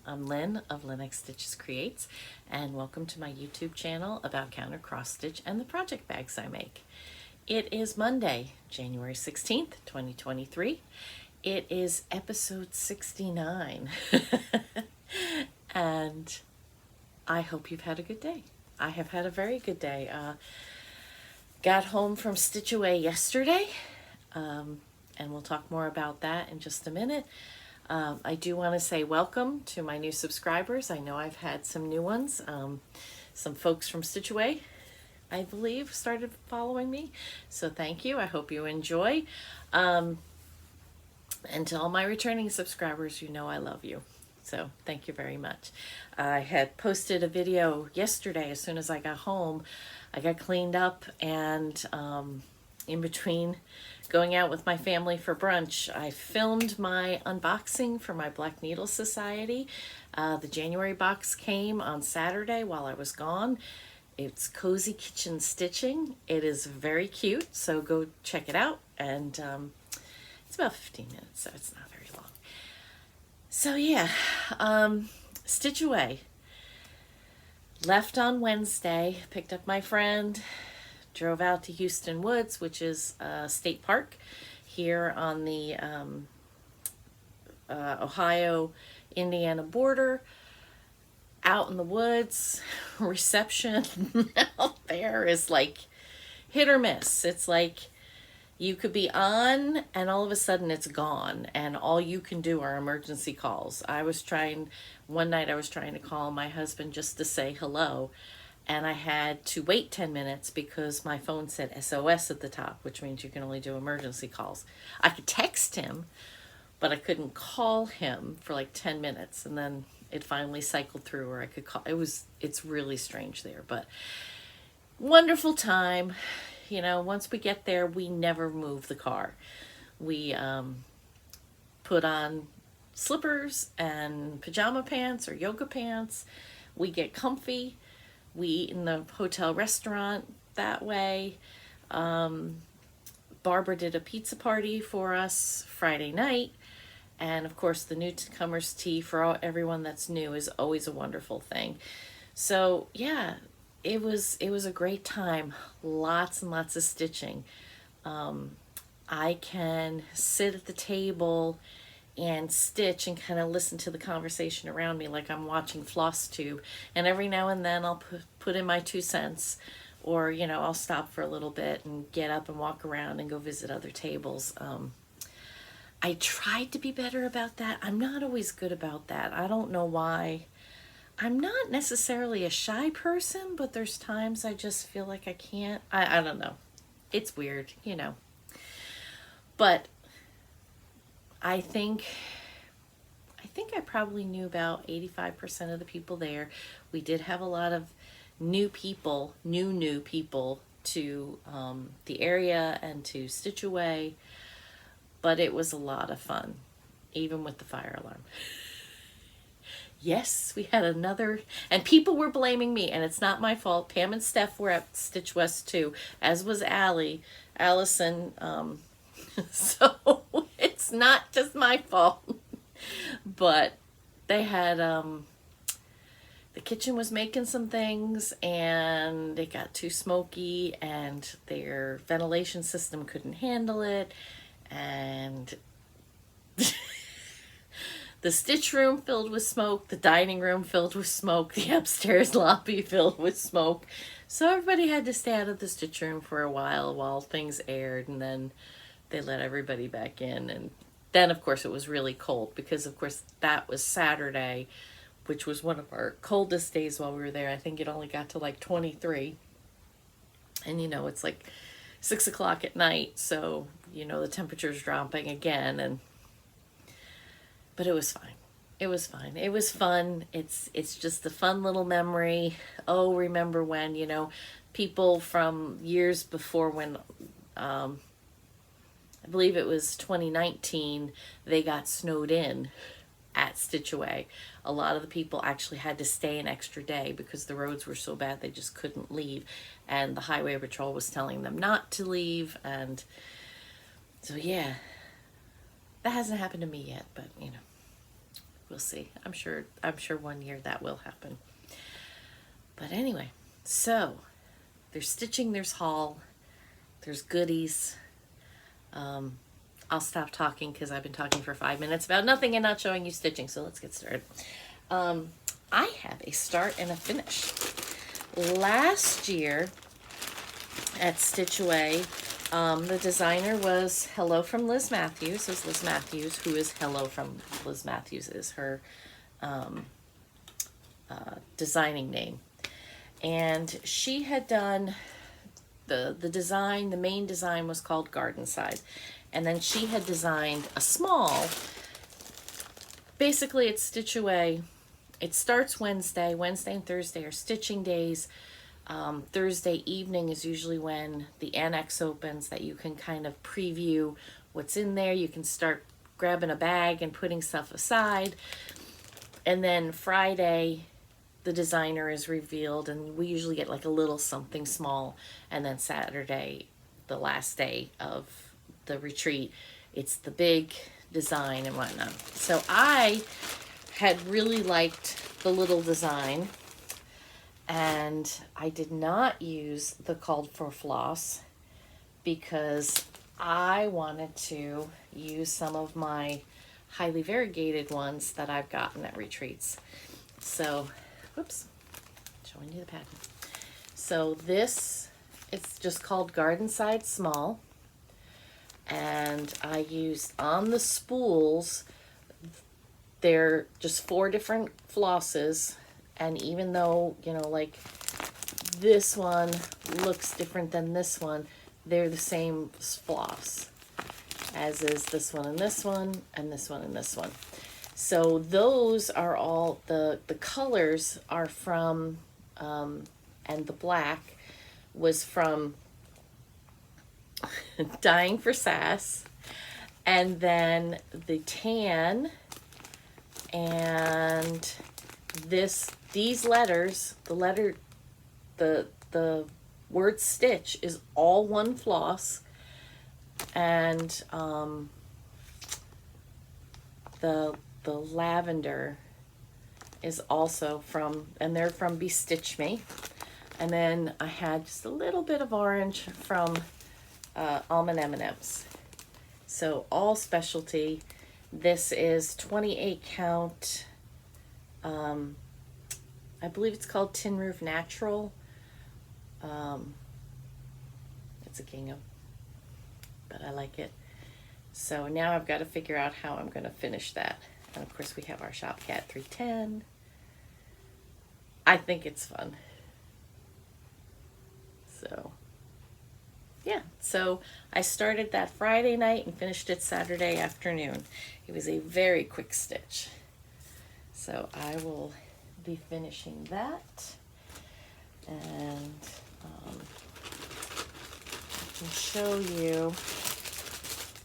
I'm Lynn of Lynn Stitches Creates, and welcome to my YouTube channel about counter cross stitch and the project bags I make. It is Monday, January 16th, 2023. It is episode 69, and I hope you've had a good day. I have had a very good day. Got home from Stitch Away yesterday, and we'll talk more about that in just a minute. I do want to say welcome to my new subscribers. I know I've had some new ones. Some folks from Stitch Away, I believe, started following me. So thank you. I hope you enjoy. And to all my returning subscribers, you know I love you. So thank you very much. I had posted a video yesterday as soon as I got home. I got cleaned up, and in between going out with my family for brunch, I filmed my unboxing for my Black Needle Society. The January box came on Saturday while I was gone. It's Cozy Kitchen Stitching. It is very cute, so go check it out. And it's about 15 minutes, so it's not very long. So yeah, Stitch Away. Left on Wednesday, picked up my friend, drove out to Houston Woods, which is a state park here on the Ohio-Indiana border. Out in the woods, reception out there is like hit or miss. It's like you could be on and all of a sudden it's gone, and all you can do are emergency calls. One night I was trying to call my husband just to say hello, and I had to wait 10 minutes because my phone said SOS at the top, which means you can only do emergency calls. I could text him, but I couldn't call him for like 10 minutes, and then it finally cycled through where I could call. It's really strange there, but wonderful time. You know, once we get there, we never move the car. We put on slippers and pajama pants or yoga pants. We get comfy. We eat in the hotel restaurant that way. Barbara did a pizza party for us Friday night. And of course, the newcomers tea for everyone that's new is always a wonderful thing. So yeah, it was a great time. Lots and lots of stitching. I can sit at the table and stitch and kind of listen to the conversation around me like I'm watching Flosstube, and every now and then I'll put in my 2 cents, or you know, I'll stop for a little bit and get up and walk around and go visit other tables. I tried to be better about that. I'm not always good about that. I don't know why. I'm not necessarily a shy person, but there's times I just feel like I can't. I don't know. It's weird, you know. But I think I probably knew about 85% of the people there. We did have a lot of new people to the area and to Stitch Away, but it was a lot of fun, even with the fire alarm. Yes, we had another, and people were blaming me, and it's not my fault. Pam and Steph were at Stitch West too, as was Allison. So it's not just my fault. But they had, the kitchen was making some things, and it got too smoky, and their ventilation system couldn't handle it, and the stitch room filled with smoke, the dining room filled with smoke, the upstairs lobby filled with smoke. So everybody had to stay out of the stitch room for a while things aired, and then they let everybody back in. And then of course it was really cold, because of course that was Saturday, which was one of our coldest days while we were there. I think it only got to like 23. And you know, it's like 6 o'clock at night, so you know the temperature's dropping again. But it was fine. It was fine. It was fun. It's just a fun little memory. Oh, remember when, you know, people from years before, when I believe it was 2019, they got snowed in at Stitch Away. A lot of the people actually had to stay an extra day because the roads were so bad they just couldn't leave, and the highway patrol was telling them not to leave. And so yeah, that hasn't happened to me yet, but you know, We'll see. I'm sure one year that will happen. But anyway, so there's stitching, there's haul, there's goodies. I'll stop talking because I've been talking for 5 minutes about nothing and not showing you stitching. So let's get started. I have a start and a finish. Last year at Stitch Away, the designer was Hello from Liz Matthews. It was Liz Matthews, who is Hello from Liz Matthews is her designing name. And she had done the design, the main design was called Gardenside. And then she had designed a small, basically it's Stitch Away. It starts Wednesday. Wednesday and Thursday are stitching days. Thursday evening is usually when the annex opens, that you can kind of preview what's in there. You can start grabbing a bag and putting stuff aside. And then Friday, the designer is revealed, and we usually get like a little something small. And then Saturday, the last day of the retreat, it's the big design and whatnot. So I had really liked the little design, and I did not use the called for floss because I wanted to use some of my highly variegated ones that I've gotten at retreats. So, whoops, showing you the pattern. So this, it's just called Gardenside Small, and I used on the spools, they're just 4 different flosses, and even though, you know, like this one looks different than this one, they're the same floss, as is this one and this one, and this one and this one. So those are all, the colors are from, and the black was from Dying for Sass, and then the tan and these letters, the word stitch is all one floss, and the lavender is also from, and they're from Be Stitch Me. And then I had just a little bit of orange from Almond M&Ms. So all specialty. This is 28 count. I believe it's called Tin Roof Natural. It's a gingham, but I like it. So now I've got to figure out how I'm going to finish that. And of course we have our Shop Cat 310. I think it's fun. So yeah, so I started that Friday night and finished it Saturday afternoon. It was a very quick stitch. So I will be finishing that, and I can show you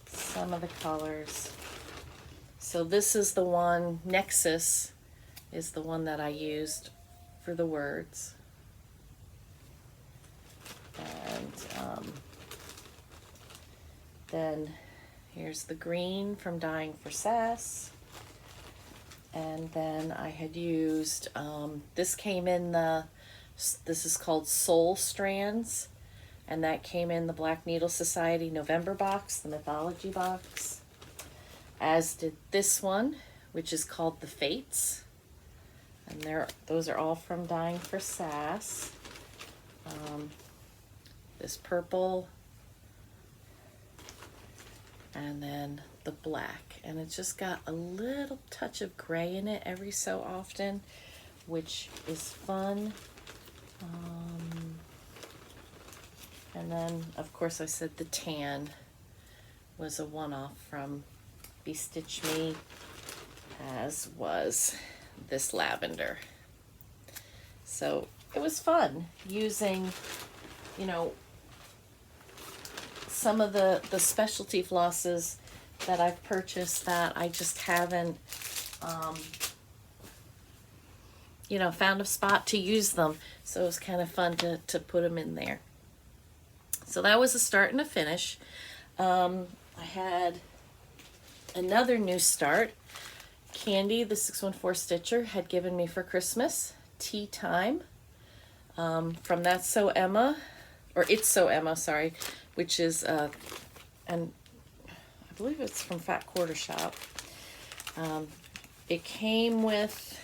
some of the colors. So this is the one, Nexus is the one that I used for the words. And then here's the green from Dying for Sass. And then I had used, this came in this is called Soul Strands. And that came in the Black Needle Society November box, the Mythology box. As did this one, which is called The Fates. And those are all from Dying for Sass. This purple, and then the black, and it's just got a little touch of gray in it every so often, which is fun. And then of course I said the tan was a one-off from Be Stitch Me, as was this lavender. So it was fun using, you know, some of the specialty flosses that I've purchased that I just haven't, you know, found a spot to use them. So it was kind of fun to put them in there. So that was a start and a finish. I had another new start, Candy, the 614 Stitcher, had given me for Christmas, Tea Time, from That's So Emma, or It's So Emma, sorry, which is, and I believe it's from Fat Quarter Shop. It came with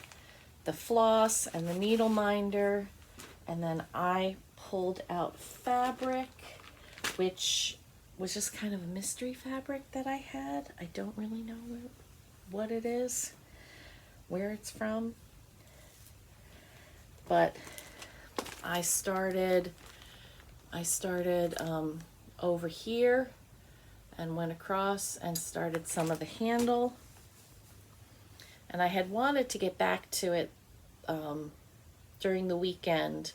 the floss and the needle minder, and then I pulled out fabric, which was just kind of a mystery fabric that I had. I don't really know what it is, where it's from, but I started over here and went across and started some of the handle, and I had wanted to get back to it during the weekend,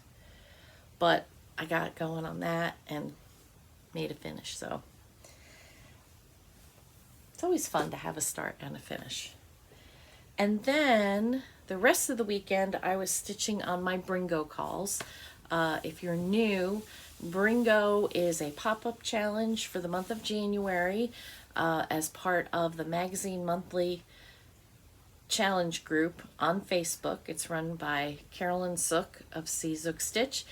but I got going on that and made a finish. So it's always fun to have a start and a finish. And then the rest of the weekend I was stitching on my Bringo calls. If you're new, Bringo is a pop-up challenge for the month of January as part of the Magazine Monthly challenge group on Facebook. It's run by Carolyn Sook of C Zook Stitch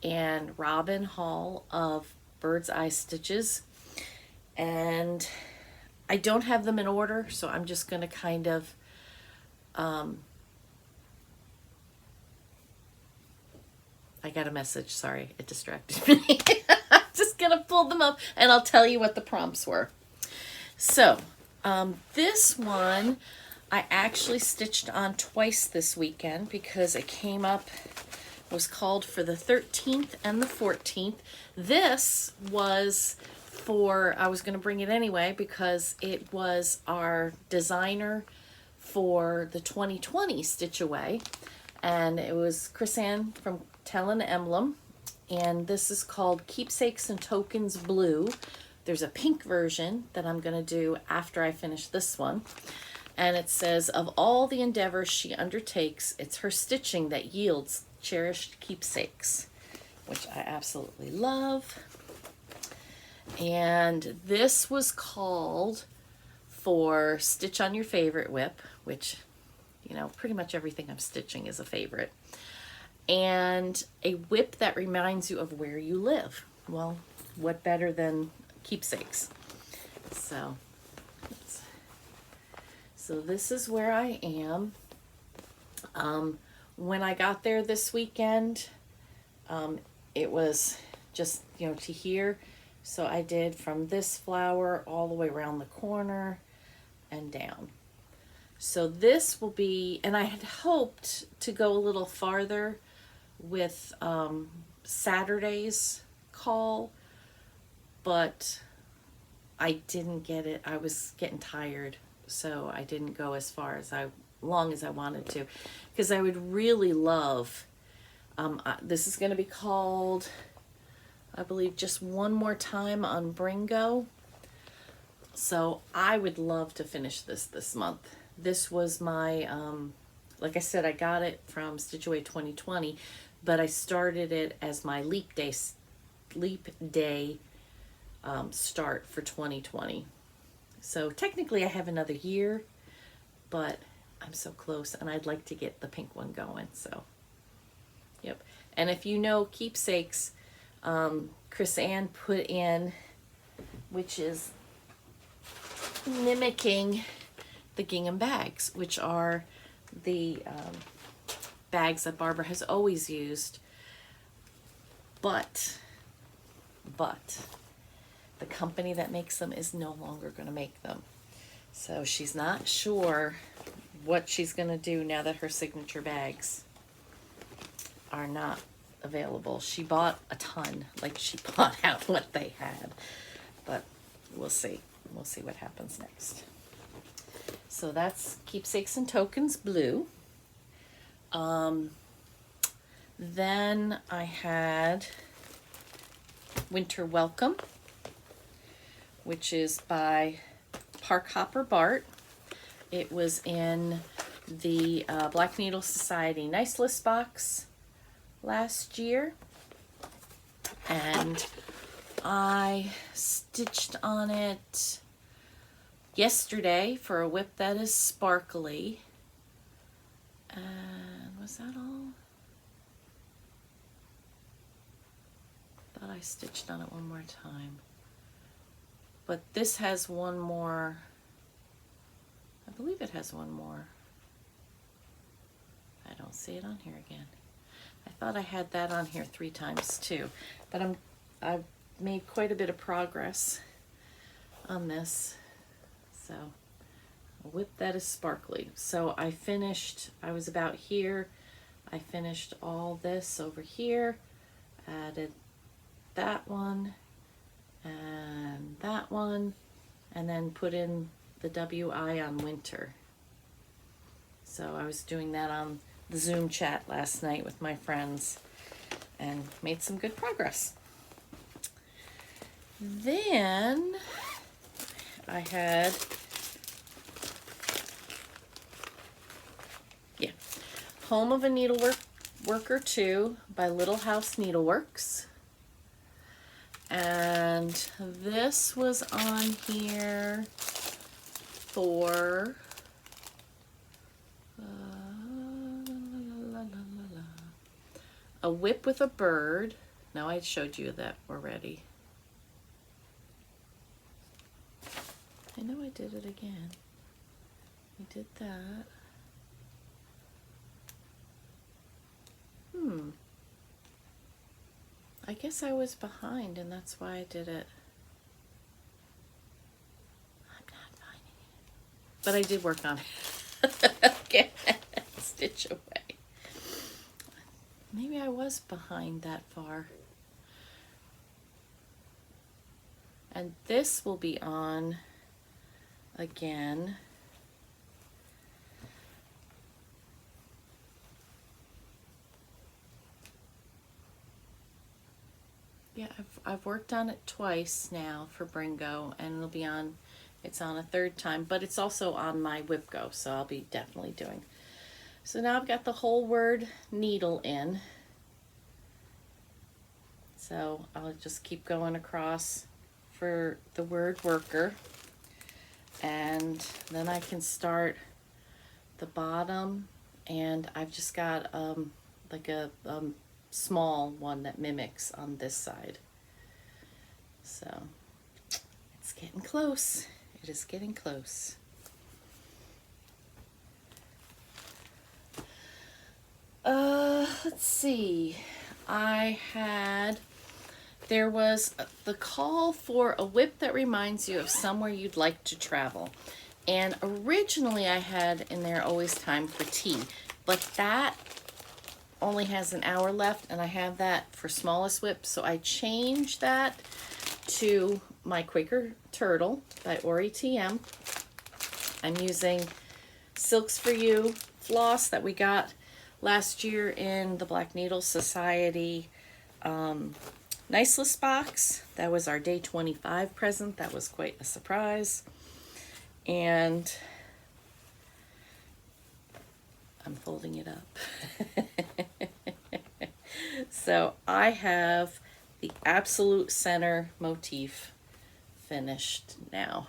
and Robin Hall of Bird's Eye Stitches. And I don't have them in order, so I'm just going to kind of I got a message, sorry, it distracted me. I'm just going to pull them up and I'll tell you what the prompts were. So, this one I actually stitched on twice this weekend because it came up, was called for the 13th and the 14th. This was for, I was going to bring it anyway because it was our designer for the 2020 Stitch Away, and it was Chris Ann from Tellin' Emblem, and this is called Keepsakes and Tokens Blue. There's a pink version that I'm going to do after I finish this one. And it says, of all the endeavors she undertakes, it's her stitching that yields cherished keepsakes, which I absolutely love. And this was called for Stitch on Your Favorite Whip, which, you know, pretty much everything I'm stitching is a favorite. And a whip that reminds you of where you live. Well, what better than keepsakes? So this is where I am. When I got there this weekend, it was just, you know, to here. So I did from this flower all the way around the corner and down. So this will be, and I had hoped to go a little farther with Saturday's call, but I didn't get it. I was getting tired, so I didn't go as far as long as I wanted to, because I would really love, this is going to be called, I believe, Just One More Time on Bringo. So I would love to finish this month. This was my, like I said, I got it from Stitch Away 2020, but I started it as my leap day start for 2020. So technically I have another year, but I'm so close and I'd like to get the pink one going. So, yep. And if you know Keepsakes, Chris Ann put in, which is mimicking the gingham bags, which are the bags that Barbara has always used, but the company that makes them is no longer going to make them. So she's not sure what she's going to do now that her signature bags are not available. She bought a ton, like she bought out what they had, but we'll see. We'll see what happens next. So that's Keepsakes and Tokens Blue. Then I had Winter Welcome, which is by Park Hopper Bart. It was in the Black Needle Society Nice List box last year, and I stitched on it yesterday for a whip that is sparkly. And was that all? Thought I stitched on it one more time. But this has one more. I believe it has one more. I don't see it on here again. I thought I had that on here 3 times too, but I've made quite a bit of progress on this. So a whip that is sparkly. So I was about here. I finished all this over here, added that one and that one, and then put in the WI on winter. So I was doing that on the Zoom chat last night with my friends and made some good progress. Then I had, Home of a Needleworker 2 by Little House Needleworks. And this was on here for a whip with a bird. No, I showed you that already. I know I did it again. I did that. I guess I was behind and that's why I did it. I'm not finding it. But I did work on it. Okay, stitch away. Maybe I was behind that far. And this will be on again. Yeah, I've worked on it twice now for Bringo, and it'll be on, it's on a 3rd time, but it's also on my Whip Go, so I'll be definitely doing. So now I've got the whole word needle in. So I'll just keep going across for the word worker, and then I can start the bottom, and I've just got like a small one that mimics on this side. So it's getting close. It is getting close. Let's see. There was the call for a whip that reminds you of somewhere you'd like to travel. And originally I had in there always time for tea, but that only has an hour left, and I have that for smallest whip, so I changed that to my Quaker Turtle by Aury TM. I'm using Silks for You floss that we got last year in the Black Needle Society Niceless box. That was our day 25 present. That was quite a surprise. And I'm folding it up. So I have the absolute center motif finished now.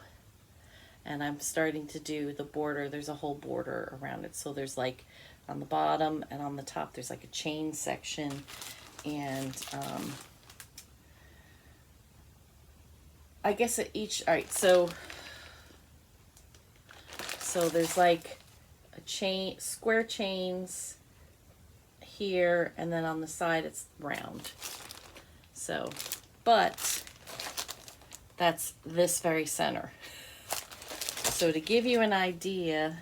And I'm starting to do the border. There's a whole border around it. So there's like on the bottom and on the top, there's like a chain section. And I guess at each, all right, so there's like a chain, square chains here, and then on the side it's round. So, but that's this very center. So to give you an idea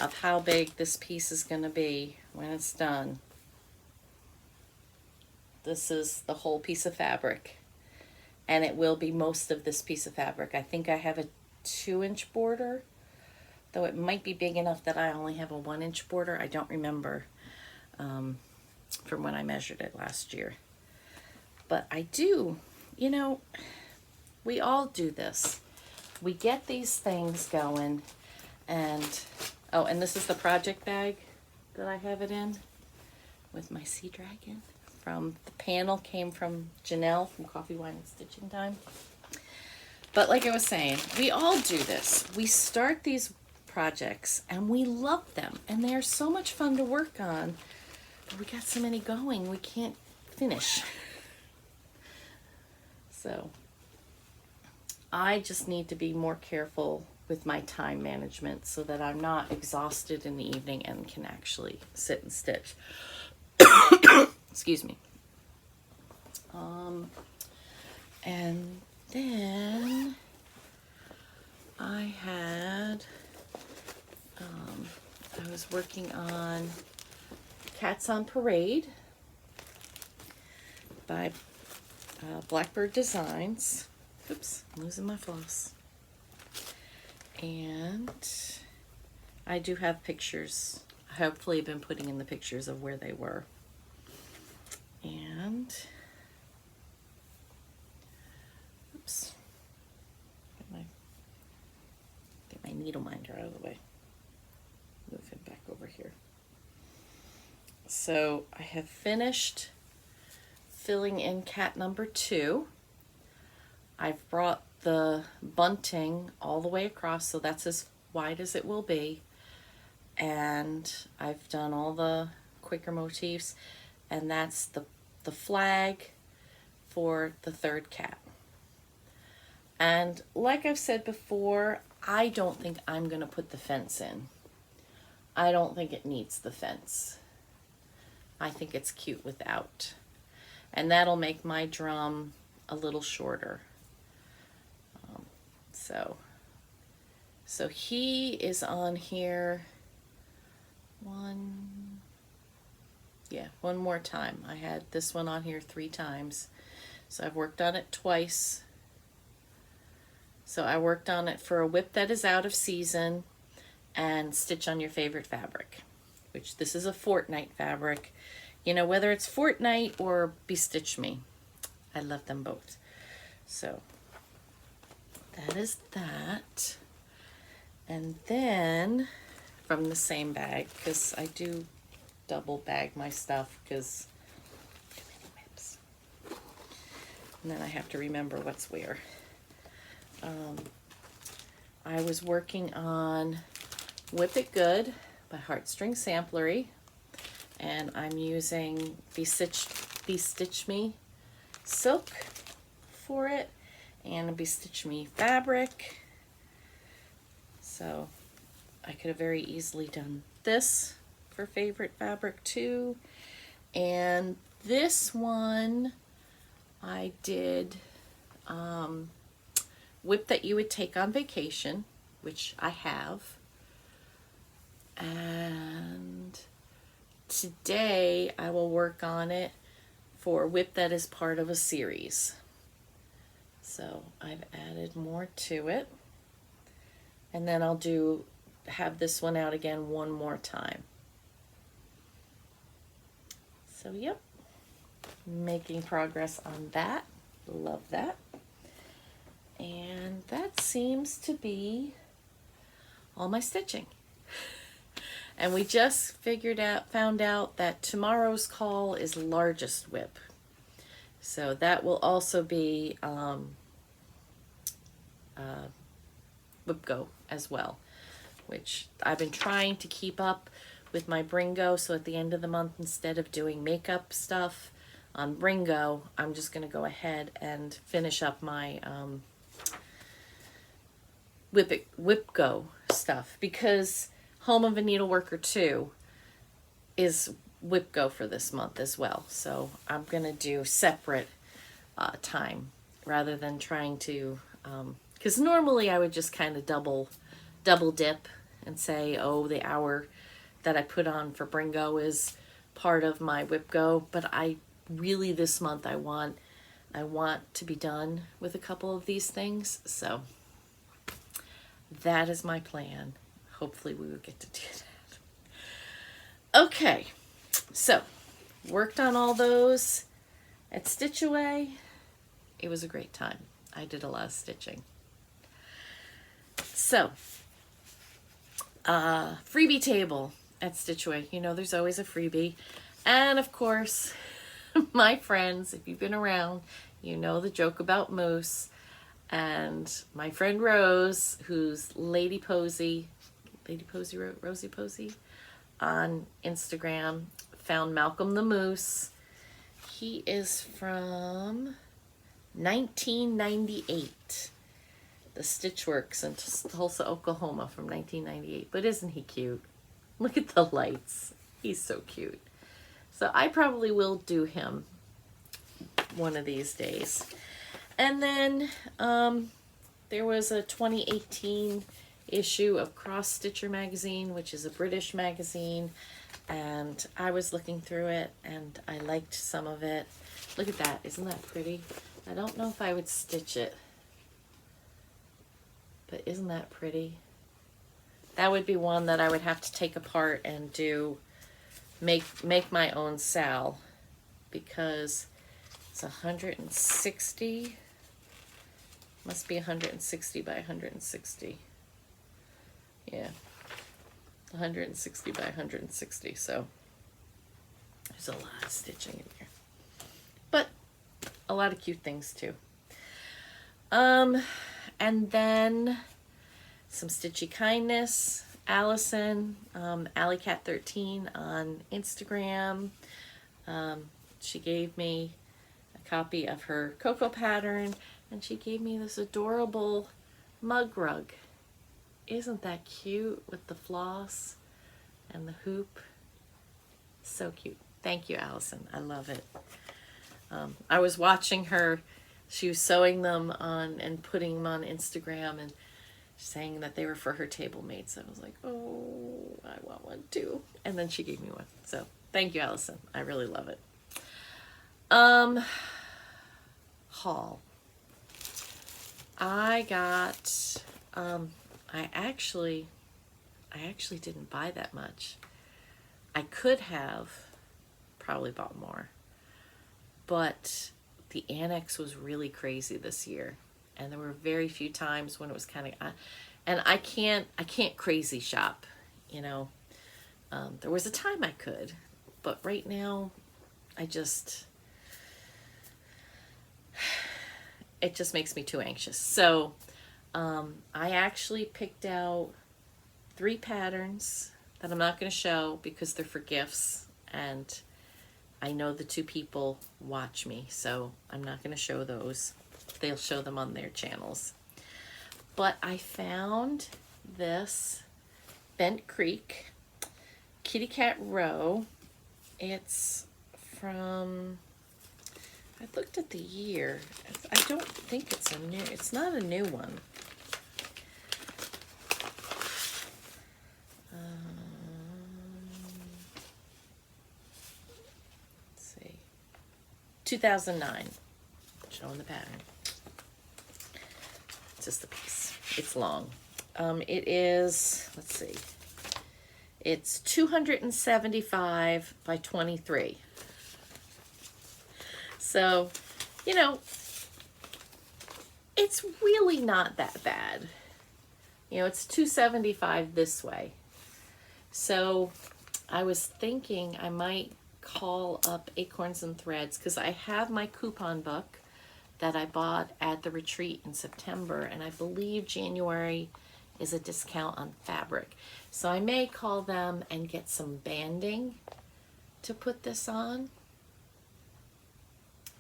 of how big this piece is going to be when it's done, this is the whole piece of fabric, and it will be most of this piece of fabric. I think I have a 2-inch border, though it might be big enough that I only have a 1-inch border. I don't remember from when I measured it last year. But I do, you know, we all do this. We get these things going, and, oh, and this is the project bag that I have it in with my sea dragon. From the panel came from Janelle from Coffee, Wine, and Stitching Time. But like I was saying, we all do this. We start these projects and we love them and they're so much fun to work on, but we got so many going we can't finish. So I just need to be more careful with my time management so that I'm not exhausted in the evening and can actually sit and stitch. Excuse me. And then I had, I was working on Cats on Parade by Blackbird Designs. Oops, I'm losing my floss. And I do have pictures. Hopefully I've been putting in the pictures of where they were. And oops, get my needle minder out of the way. Move him back over here. So I have finished filling in cat number 2. I've brought the bunting all the way across, so that's as wide as it will be. And I've done all the Quaker motifs, and that's the flag for the 3rd cat. And like I've said before, I don't think I'm going to put the fence in. I don't think it needs the fence. I think it's cute without. And that'll make my drum a little shorter. So he is on here one more time. I had this one on here 3 times. So I've worked on it twice. So I worked on it for a whip that is out of season and stitch on your favorite fabric, which this is a Fortnite fabric. You know, whether it's Fortnite or Bestitch Me, I love them both. So that is that. And then from the same bag, because I do double bag my stuff because too many whips. And then I have to remember what's where. I was working on Whip It Good by Heartstring Samplery, and I'm using Bestitch Me silk for it and a Bestitch Me fabric. So I could have very easily done this for favorite fabric too. And this one I did whip that you would take on vacation, which I have. And today I will work on it for whip that is part of a series. So I've added more to it. And then I'll have this one out again one more time. So yep, making progress on that. Love that. And that seems to be all my stitching. And we just found out that tomorrow's call is largest whip. So that will also be whip go as well, which I've been trying to keep up with my Bringo. So at the end of the month, instead of doing makeup stuff on Bringo, I'm just going to go ahead and finish up my whip go stuff, because Home of a Needleworker 2 is whip go for this month as well. So I'm going to do separate time rather than trying to, because normally I would just kind of double dip and say, oh, the hour that I put on for Bringo is part of my whip go. But I really, this month, I want to be done with a couple of these things. So that is my plan. Hopefully we will get to do that. Okay, so worked on all those at Stitch Away. It was a great time. I did a lot of stitching. So, freebie table at Stitch Away. You know, there's always a freebie. And of course, my friends, if you've been around, you know the joke about Moose. And my friend Rose, who's Rosie Posey on Instagram, found Malcolm the Moose. He is from 1998. The Stitchworks in Tulsa, Oklahoma from 1998. But isn't he cute? Look at the lights. He's so cute. So I probably will do him one of these days. And then there was a 2018 issue of Cross Stitcher magazine, which is a British magazine, and I was looking through it and I liked some of it. Look at that, isn't that pretty? I don't know if I would stitch it, but isn't that pretty? That would be one that I would have to take apart and make my own Sal, because it's 160, must be 160 by 160. Yeah, 160 by 160, so there's a lot of stitching in here, but a lot of cute things too. And then some Stitchy Kindness, Allison, AllieCat13 on Instagram. She gave me a copy of her Cocoa pattern, and she gave me this adorable mug rug. Isn't that cute with the floss and the hoop? So cute. Thank you, Allison. I love it. I was watching her. She was sewing them on and putting them on Instagram and saying that they were for her table mates. I was like, oh, I want one too. And then she gave me one. So thank you, Allison. I really love it. Haul. I got, I actually didn't buy that much. I could have probably bought more, but the annex was really crazy this year, and there were very few times when it was kind of, and I can't crazy shop, you know. There was a time I could, but right now it just makes me too anxious. So I actually picked out 3 patterns that I'm not going to show because they're for gifts, and I know the 2 people watch me, so I'm not going to show those. They'll show them on their channels. But I found this Bent Creek Kitty Cat Row. It's from, I looked at the year. I don't think it's not a new one. Let's see. 2009. Showing the pattern. Just a piece. It's long. It is, let's see. It's 275 by 23. So, you know, it's really not that bad. You know, it's 275 this way. So I was thinking I might call up Acorns and Threads, because I have my coupon book that I bought at the retreat in September, and I believe January is a discount on fabric. So I may call them and get some banding to put this on,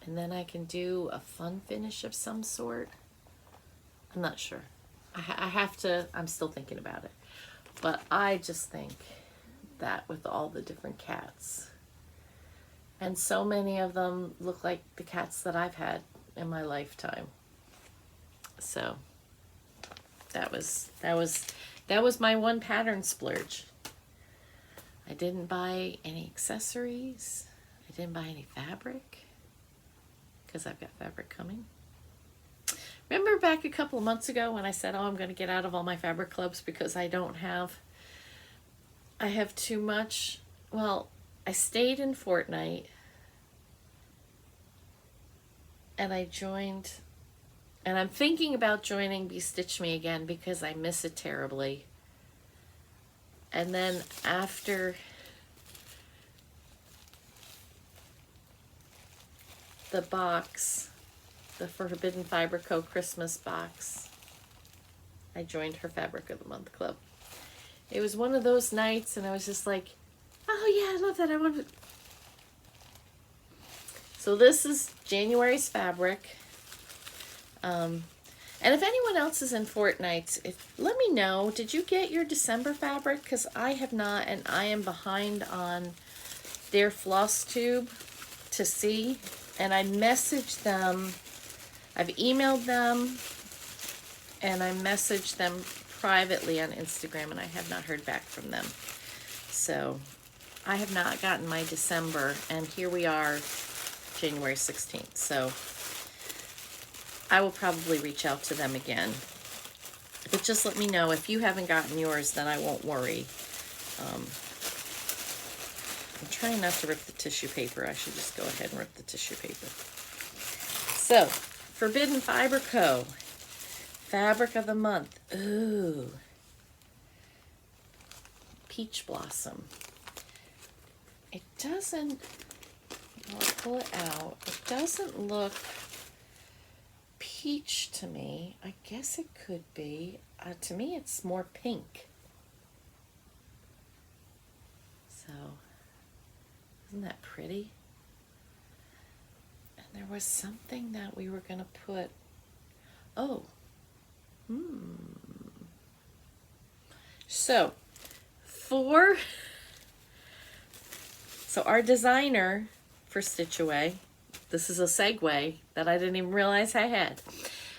and then I can do a fun finish of some sort. I'm not sure. I have to, I'm still thinking about it. But I just think that with all the different cats, and so many of them look like the cats that I've had in my lifetime. So that was my one pattern splurge. I didn't buy any accessories. I didn't buy any fabric because I've got fabric coming. Remember back a couple of months ago when I said, oh, I'm going to get out of all my fabric clubs because I have too much. Well, I stayed in Fortnite, and I joined, and I'm thinking about joining Bestitch Me again because I miss it terribly. And then after the box, the Forbidden Fiber Co. Christmas box. I joined her Fabric of the Month club. It was one of those nights, and I was just like, oh yeah, I love that. I want it. So this is January's fabric. And if anyone else is in Fortnights, let me know. Did you get your December fabric? Because I have not, and I am behind on their Flosstube to see. And I messaged them. I've emailed them, and I messaged them privately on Instagram, and I have not heard back from them. So I have not gotten my December, and here we are, January 16th. So I will probably reach out to them again. But just let me know. If you haven't gotten yours, then I won't worry. I'm trying not to rip the tissue paper. I should just go ahead and rip the tissue paper. So, Forbidden Fiber Co. Fabric of the Month. Ooh. Peach Blossom. It doesn't, I'll pull it out. It doesn't look peach to me. I guess it could be. To me, it's more pink. So, isn't that pretty? And there was something that we were going to put. Oh. So, so our designer for Stitch Away, this is a segue that I didn't even realize I had.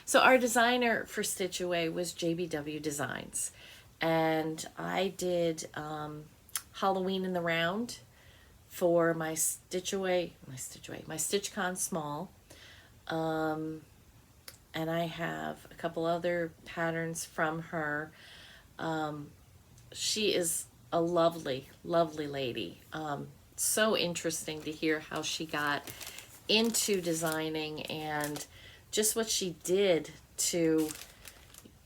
So our designer for Stitch Away was JBW Designs, and I did Halloween in the Round for my StitchCon Small, and I have a couple other patterns from her. She is a lovely, lovely lady. So interesting to hear how she got into designing and just what she did to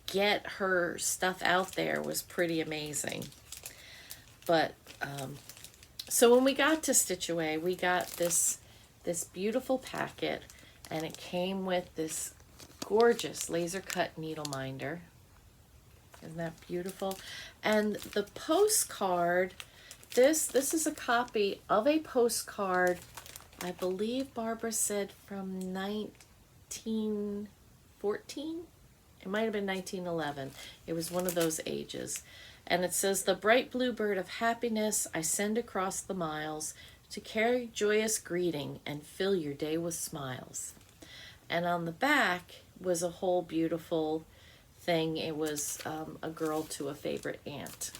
get her stuff out there was pretty amazing. But so when we got to Stitch Away, we got this beautiful packet, and it came with this gorgeous laser cut needle minder. Isn't that beautiful? And the postcard, this is a copy of a postcard, I believe Barbara said from 1914. It might have been 1911. It was one of those ages. And it says, "The bright blue bird of happiness I send across the miles to carry joyous greeting and fill your day with smiles." And on the back was a whole beautiful thing. It was a girl to a favorite aunt.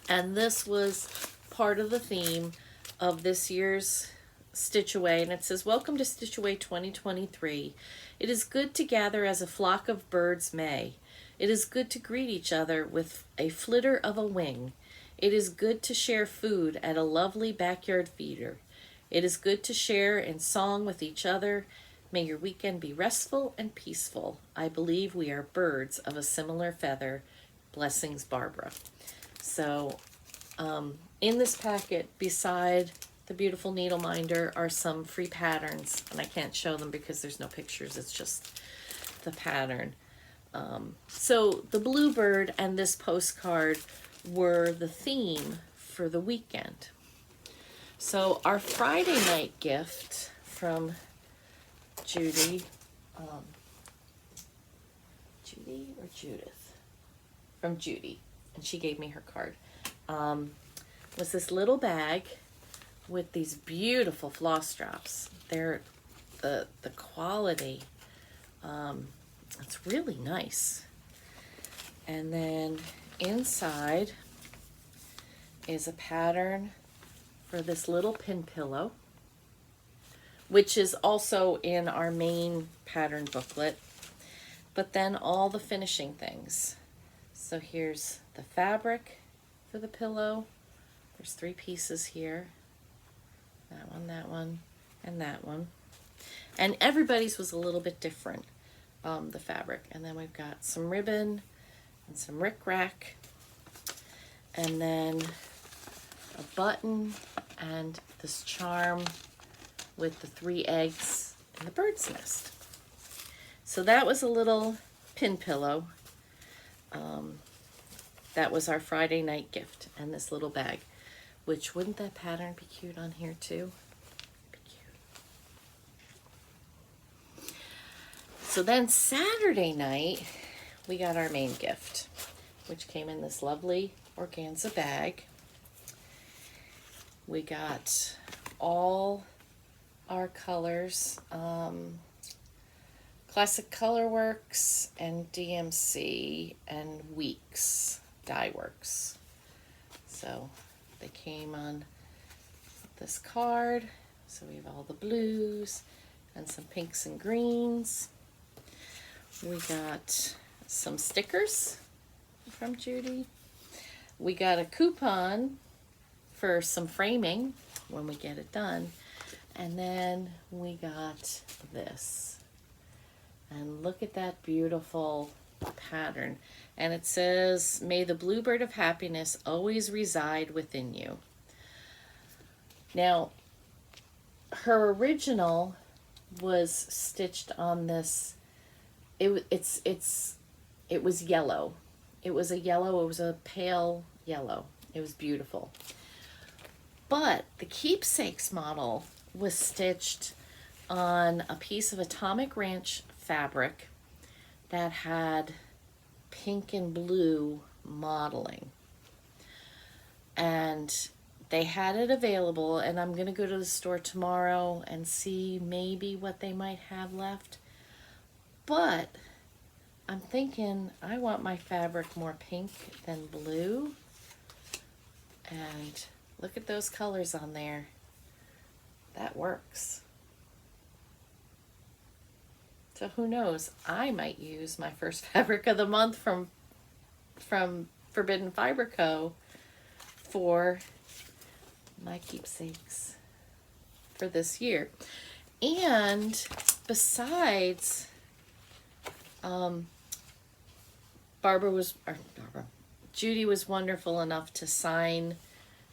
And this was part of the theme of this year's Stitch Away. And it says, "Welcome to Stitch Away 2023. It is good to gather as a flock of birds may. It is good to greet each other with a flitter of a wing. It is good to share food at a lovely backyard feeder. It is good to share in song with each other. May your weekend be restful and peaceful. I believe we are birds of a similar feather. Blessings, Barbara." So in this packet, beside the beautiful needle minder, are some free patterns. And I can't show them because there's no pictures. It's just the pattern. So the bluebird and this postcard were the theme for the weekend. So our Friday night gift from Judy, Judy or Judith? From Judy, and she gave me her card, was this little bag with these beautiful floss drops. They're the quality, it's really nice. And then inside is a pattern for this little pin pillow, which is also in our main pattern booklet, but then all the finishing things. So here's the fabric for the pillow. There's 3 pieces here. That one, and that one. And everybody's was a little bit different, the fabric. And then we've got some ribbon and some rickrack, and then a button and this charm with the 3 eggs and the bird's nest. So that was a little pin pillow. That was our Friday night gift, and this little bag, which wouldn't that pattern be cute on here too? Be cute. So then Saturday night, we got our main gift, which came in this lovely organza bag. We got all our colors, Classic Colorworks and DMC and Weeks Dye Works. So they came on this card. So we have all the blues and some pinks and greens. We got some stickers from Judy. We got a coupon for some framing when we get it done. And then we got this. And look at that beautiful pattern. And it says, "May the bluebird of happiness always reside within you." Now, her original was stitched on this. It was yellow. It was a pale yellow. It was beautiful. But the Keepsakes model was stitched on a piece of Atomic Ranch fabric that had pink and blue modeling. And they had it available, and I'm going to go to the store tomorrow and see maybe what they might have left. But I'm thinking I want my fabric more pink than blue. And look at those colors on there. That works. So who knows? I might use my first fabric of the month from Forbidden Fiber Co. for my keepsakes for this year. And besides, Judy was wonderful enough to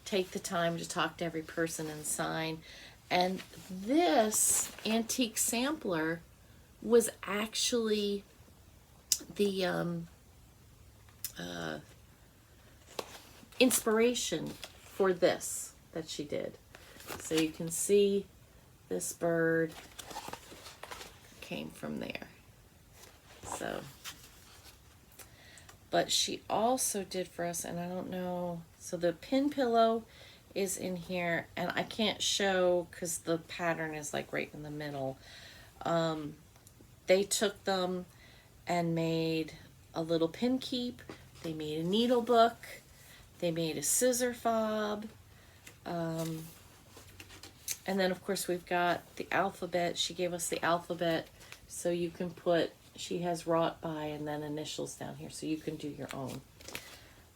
take the time to talk to every person and sign. And this antique sampler was actually the inspiration for this that she did. So you can see this bird came from there. So, but she also did for us, and I don't know, so the pin pillow is in here, and I can't show because the pattern is like right in the middle. They took them and made a little pin keep. They made a needle book. They made a scissor fob. And then of course we've got the alphabet. She gave us the alphabet, so you can put, she has wrought by and then initials down here, so you can do your own.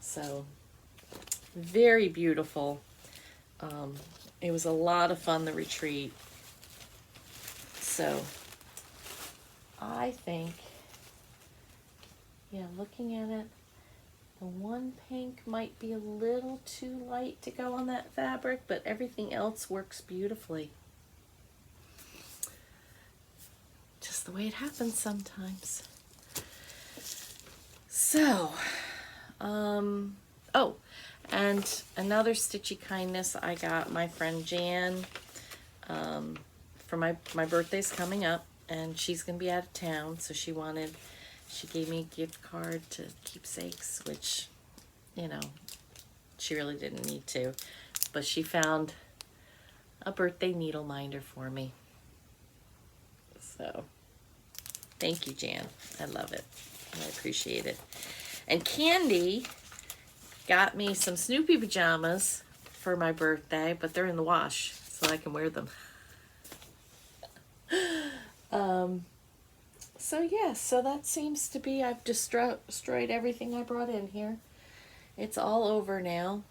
So very beautiful. It was a lot of fun, the retreat. So I think, yeah, looking at it, the one pink might be a little too light to go on that fabric, but everything else works beautifully. Just the way it happens sometimes. So, oh, and another Stitchy Kindness, I got my friend Jan, for my birthday's coming up, and she's going to be out of town, so she gave me a gift card to Keepsakes, which, you know, she really didn't need to, but she found a birthday needle minder for me. So, thank you, Jan. I love it. I appreciate it. And Candy got me some Snoopy pajamas for my birthday, but they're in the wash, so I can wear them. So yeah, so that seems to be, I've destroyed everything I brought in here. It's all over now.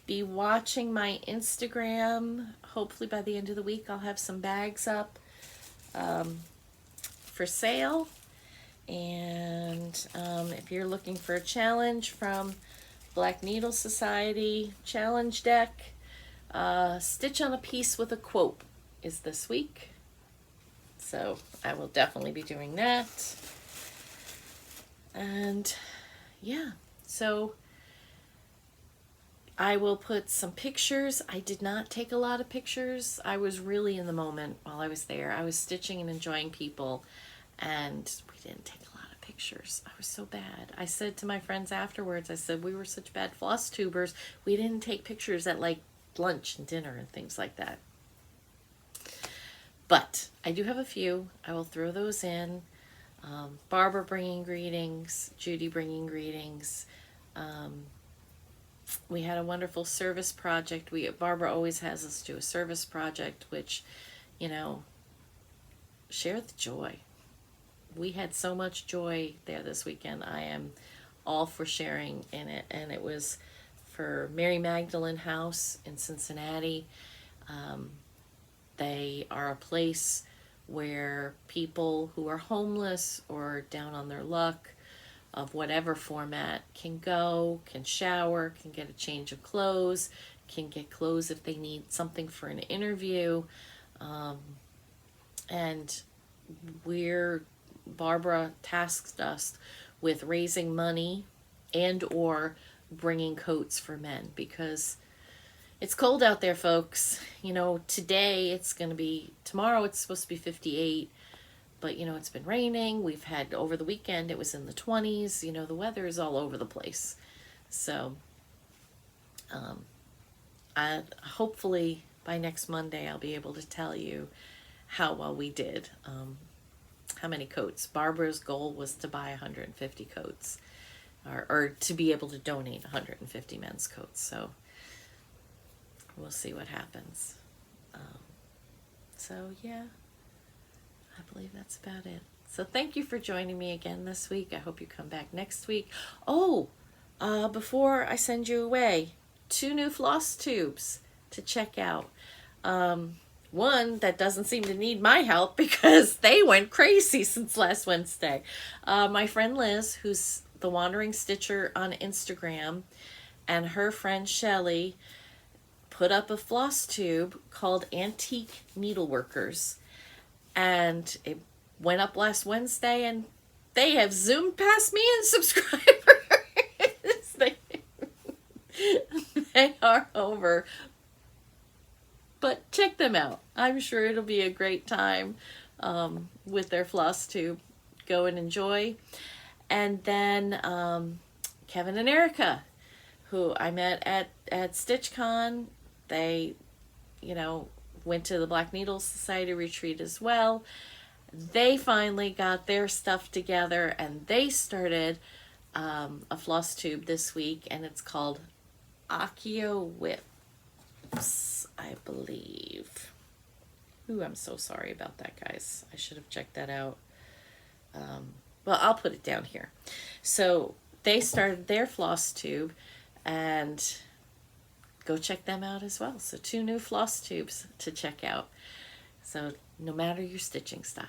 Be watching my Instagram. Hopefully by the end of the week I'll have some bags up for sale. And if you're looking for a challenge from Black Needle Society challenge deck, Stitch on a Piece with a Quote is this week. So I will definitely be doing that. And yeah, so I will put some pictures. I did not take a lot of pictures. I was really in the moment while I was there. I was stitching and enjoying people, and we didn't take a lot of pictures. I was so bad. I said to my friends afterwards, I said, we were such bad Flosstubers. We didn't take pictures at like lunch and dinner and things like that. But I do have a few. I will throw those in. Barbara bringing greetings, Judy bringing greetings. We had a wonderful service project. Barbara always has us do a service project, which, you know, share the joy. We had so much joy there this weekend. I am all for sharing in it. And it was for Mary Magdalene House in Cincinnati. They are a place where people who are homeless or down on their luck of whatever format can go, can shower, can get a change of clothes, can get clothes if they need something for an interview. And Barbara tasked us with raising money and or bringing coats for men, because it's cold out there, folks. You know, tomorrow it's supposed to be 58, but you know, it's been raining. We've had, over the weekend, it was in the 20s. You know, the weather is all over the place. So, hopefully by next Monday, I'll be able to tell you how well we did. How many coats. Barbara's goal was to buy 150 coats, or to be able to donate 150 men's coats. So we'll see what happens. So yeah, I believe that's about it. So thank you for joining me again this week. I hope you come back next week. Oh, before I send you away, 2 new floss tubes to check out. One that doesn't seem to need my help because they went crazy since last Wednesday. My friend Liz, who's the Wandering Stitcher on Instagram, and her friend Shelly put up a floss tube called Antique Needleworkers, and it went up last Wednesday, and they have zoomed past me in subscribers. They are over. But check them out. I'm sure it'll be a great time with their floss tube. Go and enjoy. And then Kevin and Erica, who I met at StitchCon. They, you know, went to the Black Needle Society retreat as well. They finally got their stuff together, and they started a floss tube this week, and it's called Accio Whips, I believe. Ooh, I'm so sorry about that, guys. I should have checked that out. Well, I'll put it down here. So they started their floss tube, and go check them out as well. So 2 new floss tubes to check out. So no matter your stitching style.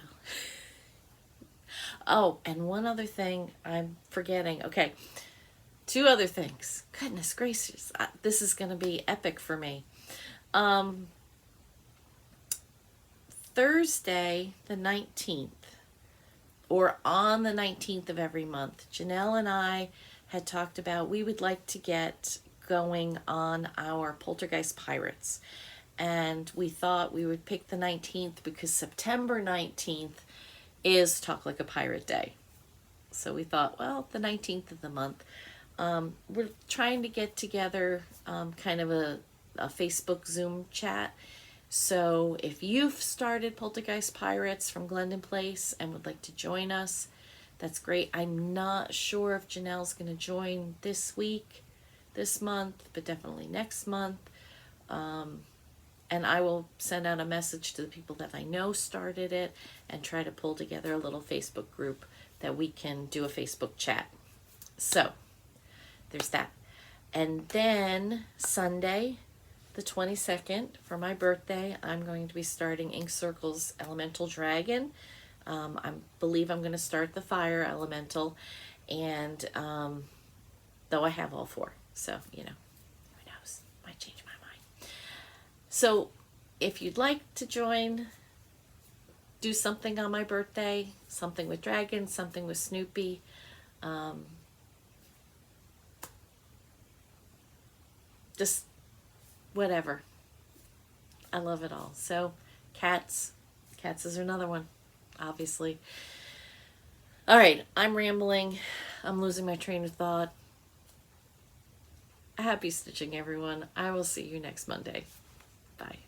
Oh, and one other thing I'm forgetting. Okay, 2 other things. Goodness gracious, this is going to be epic for me. Thursday the 19th, or on the 19th of every month, Janelle and I had talked about we would like to get going on our Poltergeist Pirates, and we thought we would pick the 19th because September 19th is Talk Like a Pirate Day. So we thought, well, the 19th of the month. We're trying to get together kind of a Facebook Zoom chat. So if you've started Poltergeist Pirates from Glendon Place and would like to join us, that's great. I'm not sure if Janelle's going to join this month, but definitely next month. And I will send out a message to the people that I know started it and try to pull together a little Facebook group that we can do a Facebook chat. So there's that. And then Sunday, the 22nd, for my birthday, I'm going to be starting Ink Circle's Elemental Dragon. I believe I'm going to start the Fire Elemental, and though I have all 4, so you know, who knows, might change my mind. So if you'd like to join, do something on my birthday, something with dragons, something with Snoopy. Just whatever. I love it all. So cats is another one, obviously. All right, I'm rambling. I'm losing my train of thought. Happy stitching, everyone. I will see you next Monday. Bye.